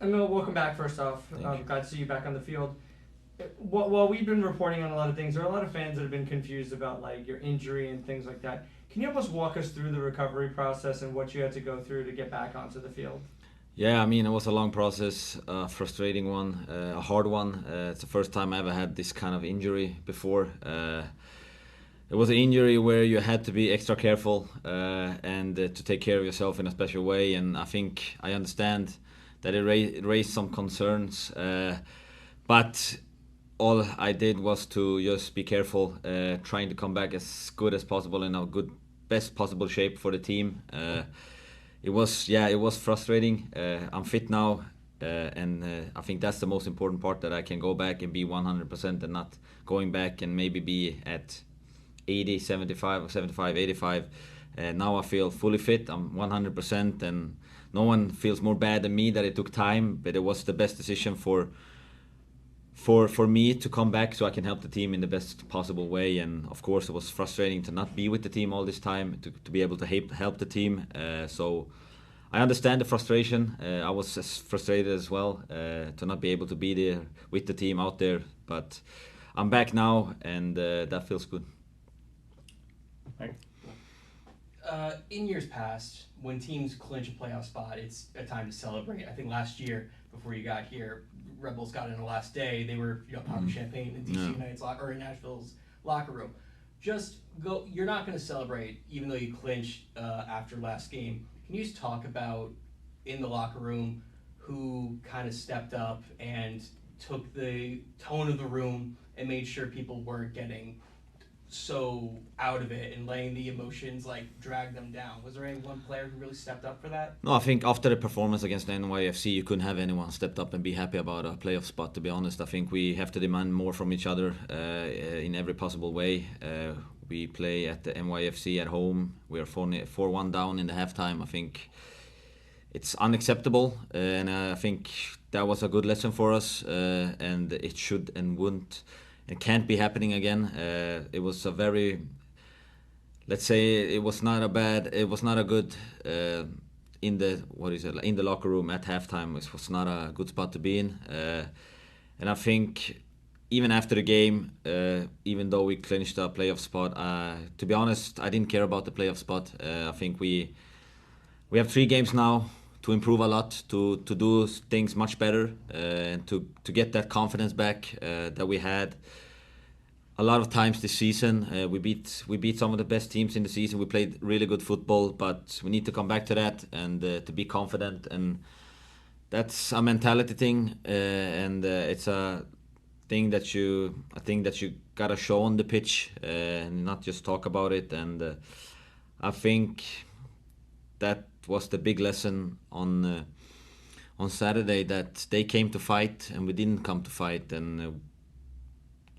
Emil, welcome back first off. Glad to see you back on the field. While we've been reporting on a lot of things, there are a lot of fans that have been confused about like your injury and things like that. Can you help us walk us through the recovery process and what you had to go through to get back onto the field? Yeah, I mean, it was a long process, a frustrating one, a hard one. It's the first time I ever had this kind of injury before. It was an injury where you had to be extra careful and to take care of yourself in a special way. And I think I understand that it raised some concerns. But all I did was to just be careful, trying to come back as good as possible in a good, best possible shape for the team. It was frustrating. I'm fit now, and I think that's the most important part, that I can go back and be 100% and not going back and maybe be at 80, 75 or 75, 85. Now I feel fully fit. I'm 100%, and no one feels more bad than me that it took time, but it was the best decision for me to come back so I can help the team in the best possible way. And of course, it was frustrating to not be with the team all this time, to be able to help the team. So I understand the frustration. I was as frustrated as well to not be able to be there with the team out there. But I'm back now, and that feels good. In years past, when teams clinch a playoff spot, it's a time to celebrate. I think last year, before you got here, Rebels got in the last day. They were popping champagne in DC United's or in Nashville's locker room. Just go. You're not going to celebrate, even though you clinched after last game. Can you just talk about in the locker room who kind of stepped up and took the tone of the room and made sure people weren't getting so out of it and letting the emotions like drag them down? Was there any one player who really stepped up for that? No, I think after the performance against the NYFC, you couldn't have anyone stepped up and be happy about a playoff spot. To be honest, I think we have to demand more from each other in every possible way. We play at the NYFC at home. We are 4-1 down in the halftime. I think it's unacceptable, and I think that was a good lesson for us. And it should and wouldn't. It can't be happening again. It was a very, let's say, it was not a good in the locker room at halftime. It was not a good spot to be in, and I think even after the game, even though we clinched a playoff spot, to be honest, I didn't care about the playoff spot. I think we have 3 games now to improve a lot, to do things much better, and to get that confidence back that we had a lot of times this season. We beat some of the best teams in the season. We played really good football, but we need to come back to that and to be confident. And that's a mentality thing, and it's a thing that you gotta show on the pitch and not just talk about it. And I think that was the big lesson on Saturday, that they came to fight and we didn't come to fight. And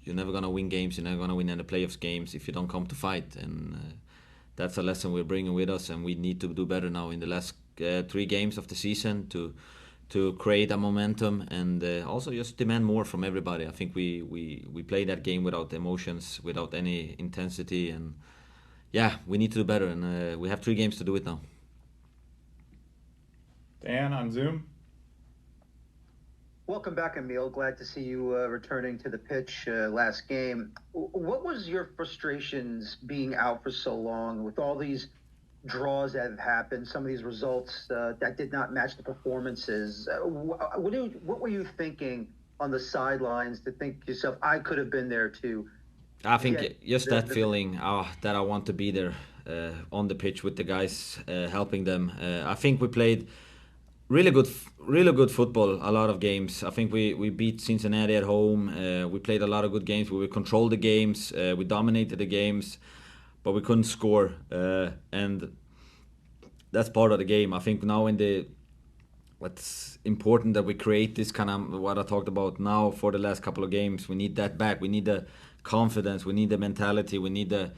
you're never gonna win games. You're never gonna win any playoffs games if you don't come to fight. And that's a lesson we're bringing with us, and we need to do better now in the last 3 games of the season to create a momentum and also just demand more from everybody. I think we played that game without emotions, without any intensity, and yeah, we need to do better. And we have 3 games to do it now. Dan on Zoom. Welcome back, Emil. Glad to see you returning to the pitch last game. What was your frustrations being out for so long with all these draws that have happened, some of these results that did not match the performances? What were you thinking on the sidelines to think to yourself, I could have been there too? I think just that feeling that I want to be there on the pitch with the guys, helping them. I think we played really good football, a lot of games. I think we beat Cincinnati at home. We played a lot of good games. We controlled the games. We dominated the games, but we couldn't score. And that's part of the game. I think now what's important that we create this kind of what I talked about now for the last couple of games. We need that back. We need the confidence. We need the mentality. We need the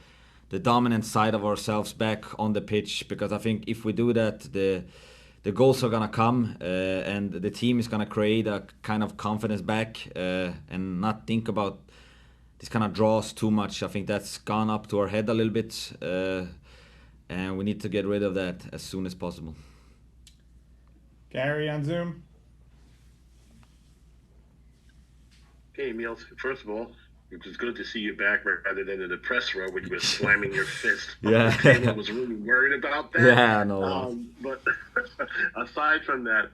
dominant side of ourselves back on the pitch, because I think if we do that, the goals are gonna come, and the team is gonna create a kind of confidence back, and not think about this kind of draws too much. I think that's gone up to our head a little bit, and we need to get rid of that as soon as possible. Gary on Zoom. Hey, Emil. First of all, it was good to see you back rather than in the press row when you were slamming your fist on Yeah. the table. I was really worried about that. Yeah, no. But aside from that,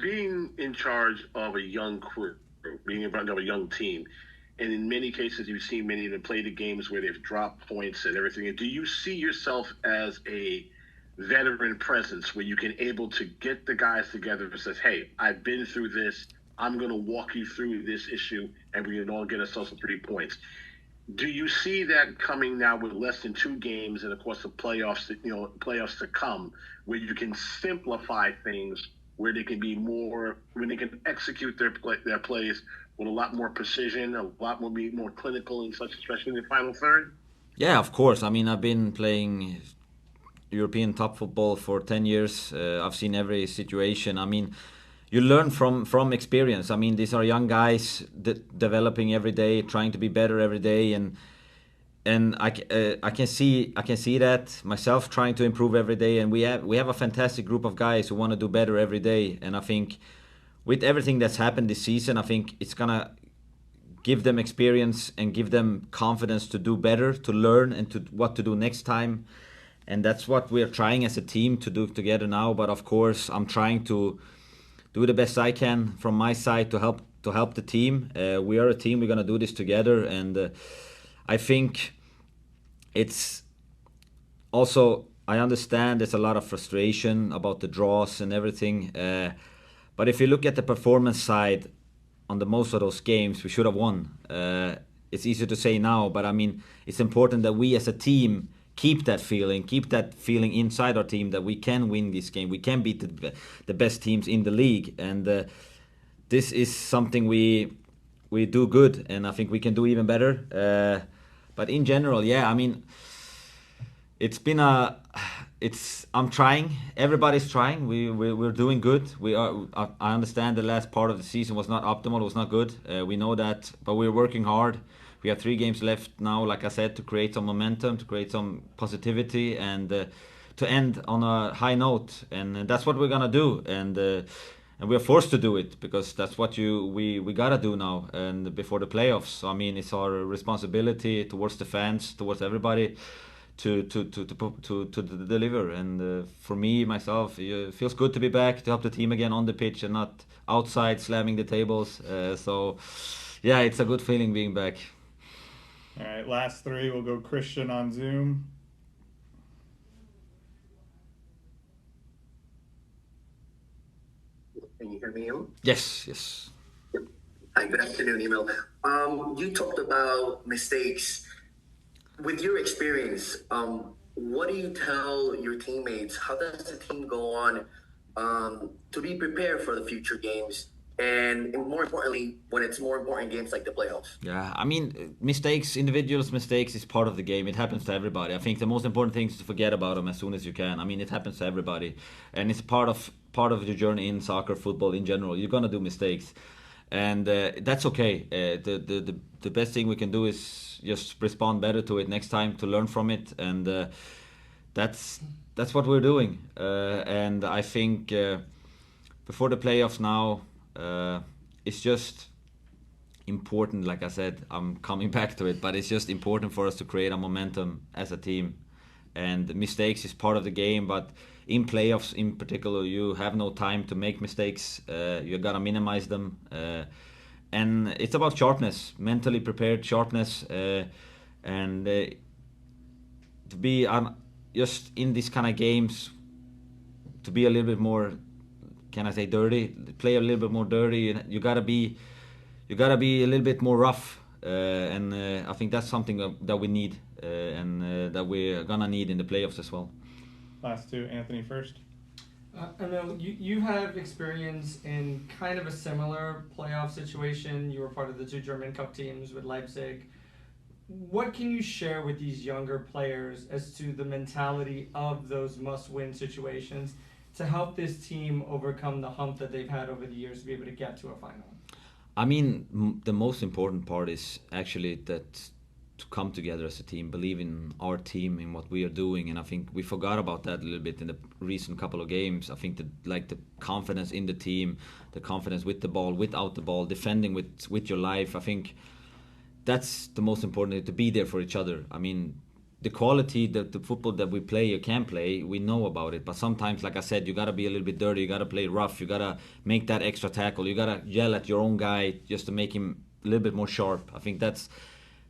being in charge of a young crew, being in front of a young team, and in many cases you've seen many of them play the games where they've dropped points and everything. Do you see yourself as a veteran presence where you can able to get the guys together and says, hey, I've been through this. I'm going to walk you through this issue and we can all get ourselves some 3 points. Do you see that coming now with less than 2 games and of course the playoffs, playoffs to come, where you can simplify things, where they can be more, when they can execute their plays with a lot more precision, a lot more be more clinical and such, especially in the final third? Yeah, of course. I mean, I've been playing European top football for 10 years. I've seen every situation. I mean, you learn from experience. I mean, these are young guys developing every day, trying to be better every day, and I can see that myself trying to improve every day. And we have a fantastic group of guys who want to do better every day. And I think with everything that's happened this season, I think it's gonna give them experience and give them confidence to do better, to learn, and to what to do next time. And that's what we're trying as a team to do together now. But of course, I'm trying to do the best I can from my side to help the team. We are a team. We're gonna do this together, and I think it's also, I understand there's a lot of frustration about the draws and everything. But if you look at the performance side on the most of those games, we should have won. It's easy to say now, but I mean, it's important that we as a team keep that feeling inside our team that we can win this game. We can beat the best teams in the league, and this is something we do good, and I think we can do even better. But in general, yeah, I mean, I'm trying. Everybody's trying. We're doing good. I understand the last part of the season was not optimal. It was not good. We know that, but we're working hard. We have 3 games left now, like I said, to create some momentum, to create some positivity, and to end on a high note. And that's what we're gonna do. And we're forced to do it because that's what we gotta do now and before the playoffs. So, I mean, it's our responsibility towards the fans, towards everybody, to deliver. And for me, myself, it feels good to be back, to help the team again on the pitch and not outside slamming the tables. So yeah, it's a good feeling being back. All right, last 3. We'll go Christian on Zoom. Can you hear me, Emil? Yes. Hi, good afternoon, Emil. You talked about mistakes. With your experience, what do you tell your teammates? How does the team go on to be prepared for the future games? And more importantly, when it's more important games like the playoffs. Yeah, I mean, individuals' mistakes is part of the game. It happens to everybody. I think the most important thing is to forget about them as soon as you can. I mean, it happens to everybody, and it's part of your journey in soccer, football in general. You're gonna do mistakes, and that's okay. The best thing we can do is just respond better to it next time, to learn from it, and that's what we're doing. And I think before the playoffs now. It's just important, like I said, I'm coming back to it, but it's just important for us to create a momentum as a team. And mistakes is part of the game, but in playoffs in particular, you have no time to make mistakes. You gotta minimize them. And it's about sharpness, mentally prepared sharpness, and to be just in these kind of games, to be a little bit more, can I say, dirty? Play a little bit more dirty. You gotta be a little bit more rough, and I think that's something that we need, and that we're gonna need in the playoffs as well. Last 2, Anthony first. Emil, you have experience in kind of a similar playoff situation. You were part of the 2 German Cup teams with Leipzig. What can you share with these younger players as to the mentality of those must-win situations to help this team overcome the hump that they've had over the years to be able to get to a final? I mean, the most important part is actually that to come together as a team, believe in our team, in what we are doing, and I think we forgot about that a little bit in the recent couple of games. I think the confidence in the team, the confidence with the ball, without the ball, defending with your life. I think that's the most important, to be there for each other. I mean, the quality, the football that we play or can play, we know about it. But sometimes, like I said, you gotta be a little bit dirty. You gotta play rough. You gotta make that extra tackle. You gotta yell at your own guy just to make him a little bit more sharp. I think that's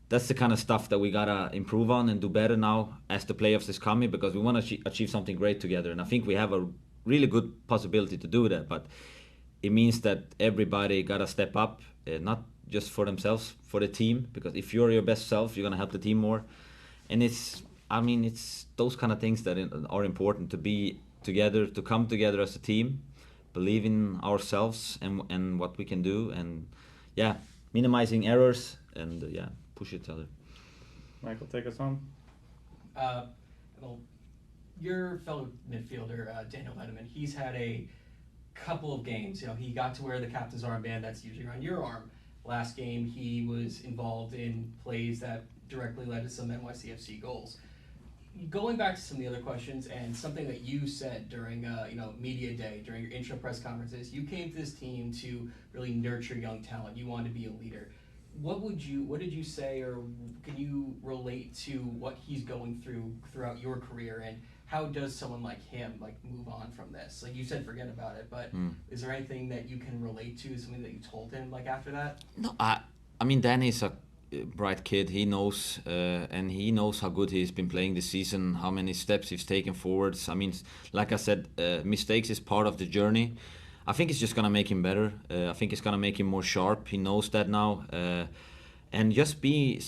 the kind of stuff that we gotta improve on and do better now as the playoffs is coming, because we want to achieve something great together. And I think we have a really good possibility to do that. But it means that everybody gotta step up, not just for themselves, for the team. Because if you're your best self, you're gonna help the team more. And it's those kind of things that are important, to be together, to come together as a team, believe in ourselves and what we can do, and minimizing errors and push each other. Michael, take us home. Well, your fellow midfielder, Daniel Letterman, he's had a couple of games. You know, he got to wear the captain's armband that's usually around your arm. Last game, he was involved in plays that directly led to some NYCFC goals. Going back to some of the other questions, and something that you said during media day, during your intro press conferences, you came to this team to really nurture young talent. You wanted to be a leader. What did you say, or can you relate to what he's going through throughout your career, and how does someone like him move on from this? Like you said, forget about it, but is there anything that you can relate to, something that you told him after that? No, I mean, Danny's a bright kid. He knows, and he knows how good he's been playing this season, how many steps he's taken forwards. I mean, like I said, mistakes is part of the journey. I think it's just gonna make him better. I think it's gonna make him more sharp. He knows that now, and just be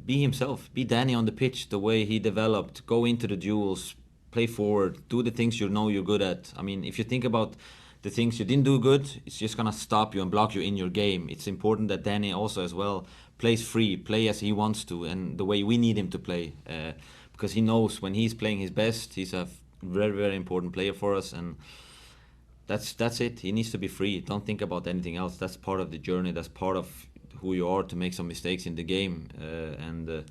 himself. Be Danny on the pitch, the way he developed. Go into the duels, play forward, do the things you know you're good at. I mean, if you think about the things you didn't do good, it's just gonna stop you and block you in your game. It's important that Danny also as well plays free, play as he wants to, and the way we need him to play, because he knows when he's playing his best, he's a very, very important player for us, and that's it. He needs to be free. Don't think about anything else. That's part of the journey. That's part of who you are, to make some mistakes in the game, and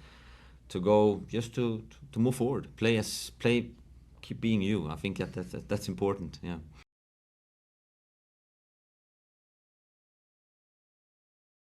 to go just to move forward. Keep being you. I think that's important. Yeah.